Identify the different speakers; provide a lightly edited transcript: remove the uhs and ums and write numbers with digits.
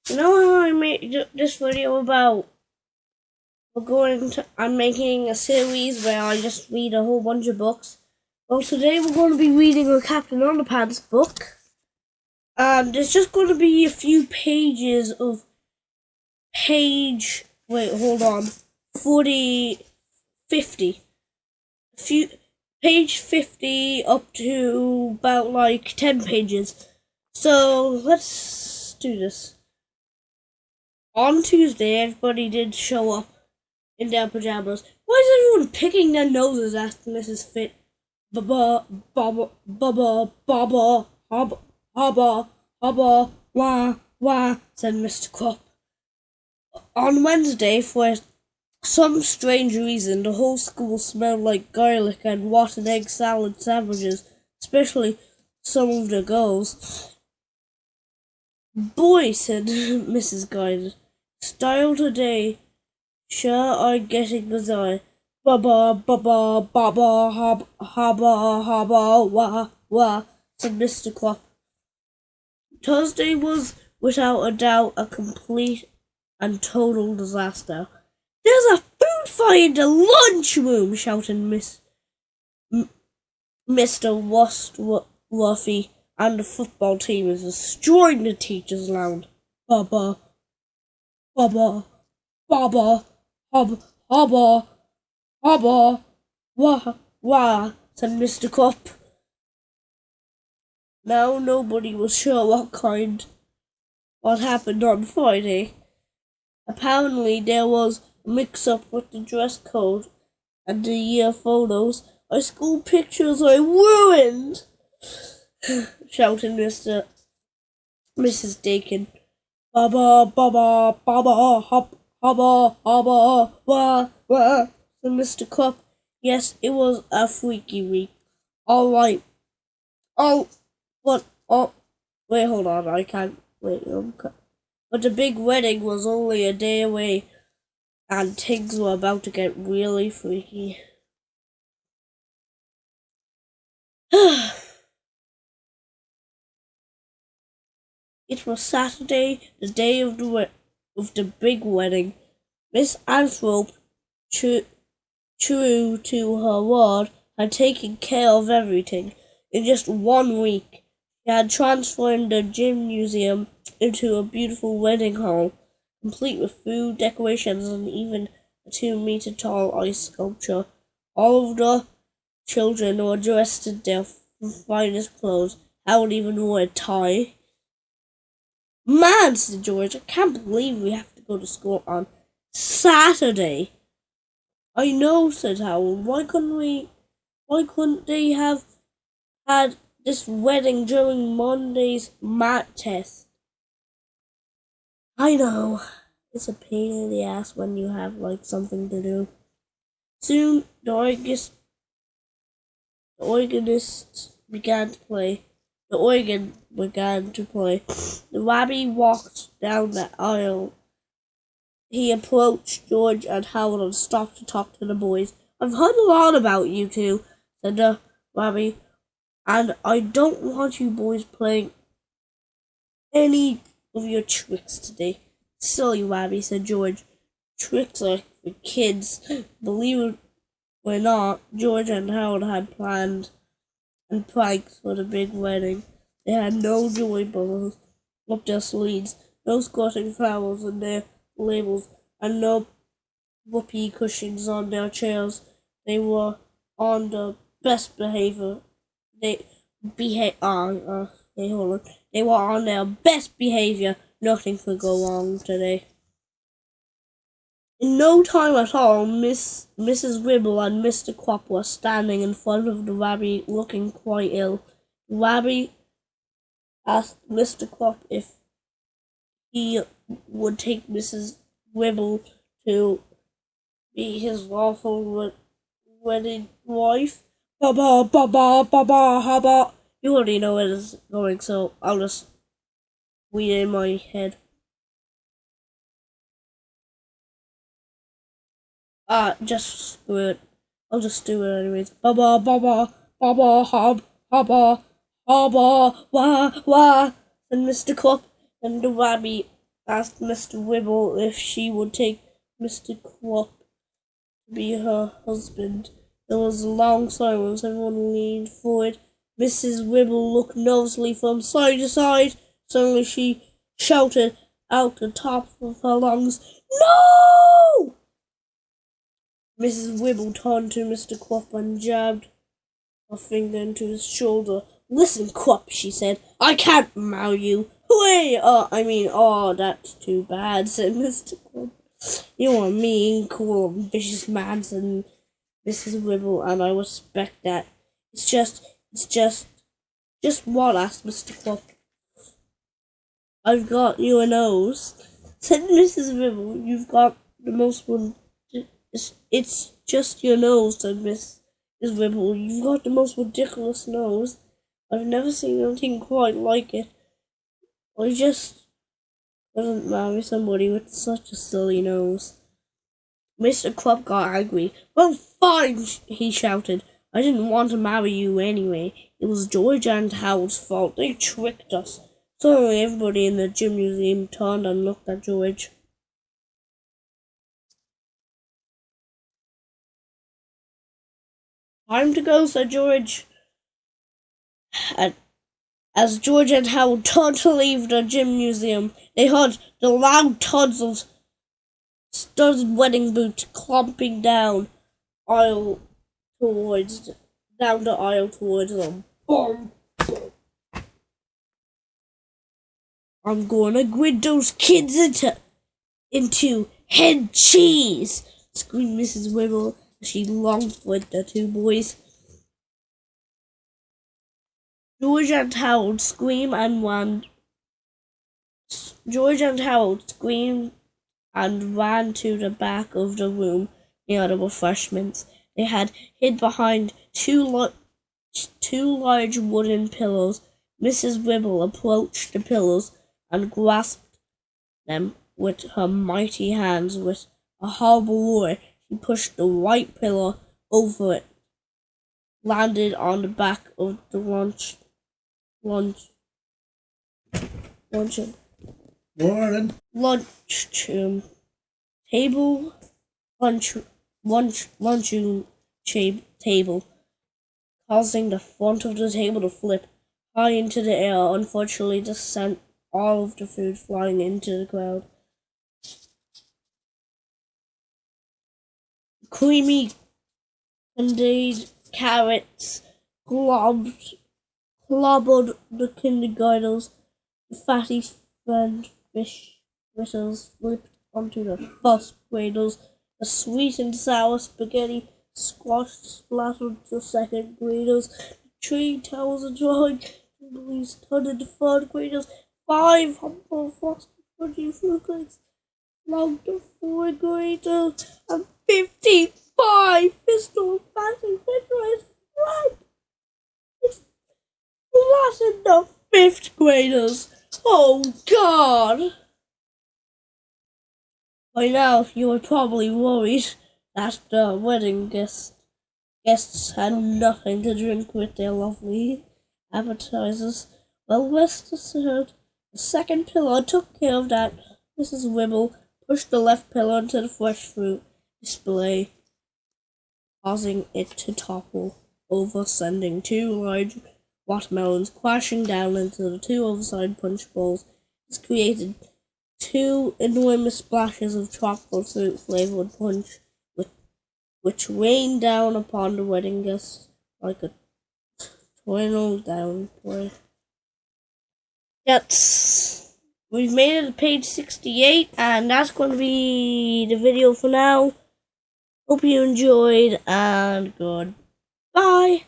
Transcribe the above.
Speaker 1: You know how I made this video about I'm making a series where I just read a whole bunch of books. Well, today we're going to be reading a Captain Underpants book. There's just going to be a few pages of wait, hold on, 50. Page 50 up to about like 10 pages. So let's do this. On Tuesday, everybody did show up in their pajamas. Why is everyone picking their noses? Asked Mrs. Fit. Baba, baba, baba, baba, hubba, hubba, hubba, wah, said Mr. Crop. On Wednesday, for some strange reason, the whole school smelled like garlic and rotten egg salad sandwiches, especially some of the girls. Boy, said Mrs. Guide, style today sure are getting bizarre. Baba, baba, baba, hubba, wah, said Mr. Crop. Thursday was, without a doubt, a complete and total disaster. There's a food fight in the lunchroom, shouted Mr. Ruffy, and the football team is destroying the teacher's lounge. Baba, baba, baba, hubba, wah, said Mr. Crop. Now nobody was sure what happened on Friday. Apparently there was a mix-up with the dress code and the year photos. Our school pictures are ruined, shouted Mrs. Dakin. Baba, hubba, wah, said Mr. Crop. Yes, it was a freaky week. All right. Wait, hold on, I can't, wait, but the big wedding was only a day away, and things were about to get really freaky. It was Saturday, the day of the big wedding. Miss Anthrope, true to her word, had taken care of everything. In just 1 week, she had transformed the gym museum into a beautiful wedding hall, complete with food, decorations, and even a 2-meter tall ice sculpture. All of the children were dressed in their finest clothes. Howard even wore a tie. Man, said George, I can't believe we have to go to school on Saturday. I know, said Howard. Why couldn't they have had this wedding during Monday's math test? I know. It's a pain in the ass when you have like something to do. Soon the organist began to play. The organ began to play. The rabbi walked down the aisle. He approached George and Howard and stopped to talk to the boys. I've heard a lot about you two, said the rabbi, and I don't want you boys playing any of your tricks today. Silly rabbi, said George. Tricks are for kids. Believe it or not, George and Howard had planned and pranks for the big wedding. They had no joy balloons up their sleeves, no squatting flowers in their labels, and no whoopee cushions on their chairs. They were on the best behavior. They were on their best behavior. Nothing could go wrong today. In no time at all, Mrs. Ribble and Mr. Crop were standing in front of the rabbi, looking quite ill. The rabbi asked Mr. Crop if he would take Mrs. Ribble to be his lawful wedded wife. Baba, hubba. You already know where this is going, so I'll just read it in my head. Just screw it. I'll just do it anyways. Baba, hubba, wah, said Mr. Crop. And the rabbi asked Mr. Wibble if she would take Mr. Quop to be her husband. There was a long silence. Everyone leaned forward. Mrs. Wibble looked nervously from side to side. Suddenly she shouted out the top of her lungs, "No!" Mrs. Wibble turned to Mr. Quop and jabbed her finger into his shoulder. "Listen, Quop," she said, "I can't marry you." That's too bad," said Mr. Quop. "You're a mean, cruel, vicious man," said Mrs. Wibble, "and I respect that. It's just what?" asked Mr. Quop. "I've got you a nose," said Mrs. Wibble. "You've got the most one. It's just your nose," said Mrs. Wibble. "You've got the most ridiculous nose. I've never seen anything quite like it. I just couldn't marry somebody with such a silly nose." Mr. Quop got angry. "Well, fine," he shouted. "I didn't want to marry you anyway. It was George and Howard's fault. They tricked us." Suddenly everybody in the gym museum turned and looked at George. "Time to go," said George. As George and Howard turned to leave the gym museum, they heard the loud thuds of studded wedding boots clomping down the aisle towards them. Boom! "I'm gonna grid those kids into head cheese!" screamed Mrs. Wibble as she longed for the two boys. George and Howard screamed and ran to the back of the room near the refreshments. They had hid behind two large wooden pillows. Mrs. Wibble approached the pillows and grasped them with her mighty hands. With a horrible roar, she pushed the white pillow over it, landed on the back of the lunchroom table, causing the front of the table to flip high into the air. Unfortunately, this sent all of the food flying into the crowd. Creamy candied carrots clobbered the kindergartners. The fatty French fish fritters slipped onto the first graders. The sweet and sour spaghetti squash splattered the second graders. The tree towels and drawing police turned the third graders. 5 humble frosted fudgy fruitcakes belonged to fourth graders, and 55 pistol fancy refrigerators right. It's flattened the fifth graders. Oh God! By now you are probably worried that the wedding guests had nothing to drink with their lovely appetizers. Well, rest assured, the second pillow took care of that. Mrs. Wibble pushed the left pillow into the fresh fruit display, causing it to topple over, sending 2 large watermelons crashing down into the 2 oversized punch bowls. This created 2 enormous splashes of tropical fruit-flavored punch, which rained down upon the wedding guests like a torrential downpour. We've made it to page 68, and that's going to be the video for now. Hope you enjoyed, and goodbye.